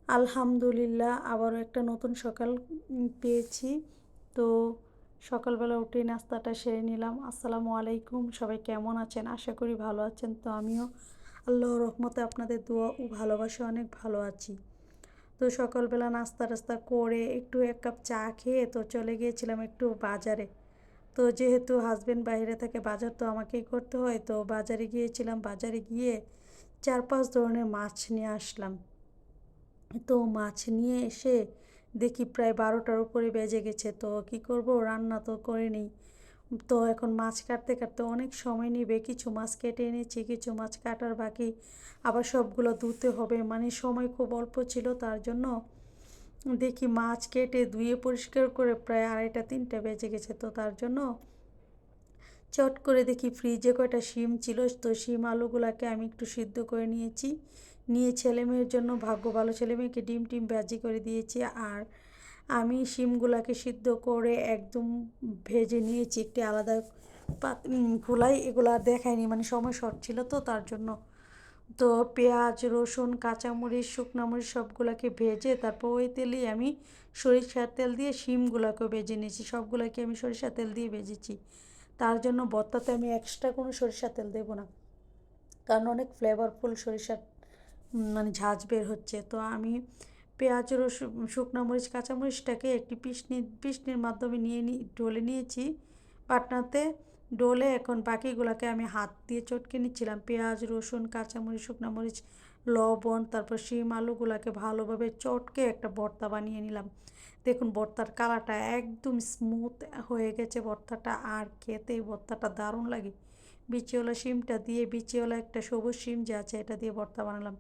আলহামদুলিল্লাহ, আবারও একটা নতুন সকাল পেয়েছি। তো সকালবেলা উঠে নাস্তাটা সেরে নিলাম। আসসালামু আলাইকুম, সবাই কেমন আছেন? আশা করি ভালো আছেন। তো আমিও আল্লাহর রহমতে আপনাদের দোয়া ও ভালোবাসা অনেক ভালো আছি। তো সকালবেলা নাস্তা টাস্তা করে একটু 1 কাপ চা খেয়ে তো চলে গিয়েছিলাম একটু বাজারে। তো যেহেতু হাজবেন্ড বাইরে থাকে, বাজার তো আমাকেই করতে হয়। তো বাজারে গিয়েছিলাম, বাজারে গিয়ে 4-5 ধরনের মাছ নিয়ে আসলাম। তো মাছ নিয়ে এসে দেখি প্রায় 12টার উপরে বেজে গেছে। তো কি করব, রান্না তো করে নিই। তো এখন মাছ কাটতে কাটতে অনেক সময় নেবে। কিছু মাছ কেটে এনেছি, কিছু মাছ কাটার বাকি, আবার সবগুলো ধুতে হবে, মানে সময় খুব অল্প ছিল। তার জন্য দেখি মাছ কেটে ধুয়ে পরিষ্কার করে প্রায় 2:30-3টা বেজে গেছে। তো তার জন্য চট করে দেখি ফ্রিজে কয়টা শিম ছিল। তো শিম আলুগুলাকে আমি একটু সিদ্ধ করে নিয়েছি। নিয়ে ছেলেমেয়ের জন্য, ভাগ্য ভালো ছেলেমেয়েকে ডিম টিম ভাজি করে দিয়েছি। আর আমি শিমগুলাকে সিদ্ধ করে একদম ভেজে নিয়েছি একটি আলাদা খোলাই। এগুলো আর দেখায়নি, মানে সময় শর্ট ছিল তো তার জন্য। তো পেঁয়াজ, রসুন, কাঁচামরিচ, শুকনো মরিচ সবগুলোকে ভেজে তারপর ওই তেলেই আমি সরিষার তেল দিয়ে শিমগুলোকেও ভেজে নিয়েছি। সবগুলোকে আমি সরিষার তেল দিয়ে ভেজেছি। তার জন্য ভর্তাতে আমি এক্সট্রা কোনো সরিষার তেল দেবো না, কারণ অনেক ফ্লেভারফুল সরিষার মানে ঝাঁঝ বের হচ্ছে। তো আমি পেঁয়াজ, রসুন, শুকনো মরিচ, কাঁচামরিচটাকে একটি পিষনির মাধ্যমে ডলে নিয়েছি পাটনাতে। ডলে এখন বাকিগুলোকে আমি হাত দিয়ে চটকে নিচ্ছিলাম। পেঁয়াজ, রসুন, কাঁচামরিচ, শুকনো মরিচ, লবণ, তারপর শিম আলুগুলোকে ভালোভাবে চটকে একটা ভর্তা বানিয়ে নিলাম। দেখুন ভর্তার কালারটা একদম স্মুথ হয়ে গেছে ভর্তাটা, আর খেতে ভর্তাটা দারুণ লাগে। বিচিওয়ালা শিমটা দিয়ে, বিচিওয়ালা একটা সবুজ শিম যে আছে এটা দিয়ে ভর্তা বানালাম।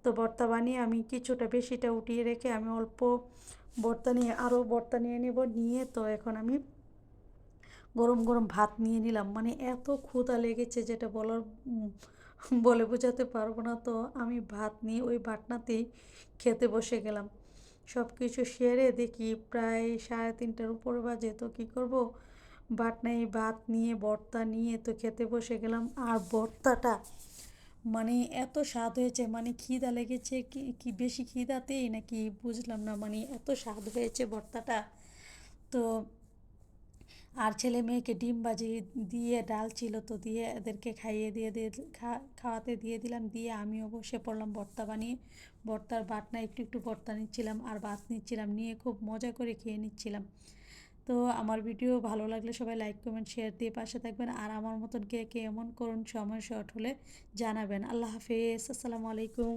তো ভর্তা বানিয়ে আমি কিছুটা বেশিটা উঠিয়ে রেখে আমি অল্প ভর্তা নিয়ে আরও ভর্তা নিয়ে নেব। নিয়ে তো এখন আমি গরম গরম ভাত নিয়ে নিলাম। মানে এত ক্ষুধা লেগেছে যেটা বলে বোঝাতে পারবো না। তো আমি ভাত নিয়ে ওই বাটনাতেই খেতে বসে গেলাম। সব কিছু সেরে দেখি প্রায় 3:30টার উপর বাজে। তো কী করব, বাটনায় ভাত নিয়ে ভর্তা নিয়ে তো খেতে বসে গেলাম। আর ভর্তাটা মানে এত স্বাদ হয়েছে, মানে খিদা লেগেছে কি কি বেশি খিদাতেই নাকি বুঝলাম না, মানে এত স্বাদ হয়েছে ভর্তাটা। তো আর ছেলে মেয়েকে ডিম ভাজি দিয়ে, ডাল ছিল তো দিয়ে এদেরকে খাইয়ে দিয়ে খাওয়াতে দিয়ে দিলাম। দিয়ে আমিও বসে পড়লাম ভর্তা বানিয়ে। ভর্তার বাটনা একটু একটু ভর্তা নিচ্ছিলাম আর ভাত নিচ্ছিলাম, নিয়ে খুব মজা করে খেয়ে নিচ্ছিলাম। তো আমার ভিডিও ভালো লাগলে সবাই লাইক কমেন্ট শেয়ার দিয়ে পাশে থাকবেন। আর আমার মতন কে কে এমন করুন সময় শর্ট হলে জানাবেন। আল্লাহ হাফেজ, আসসালামু আলাইকুম।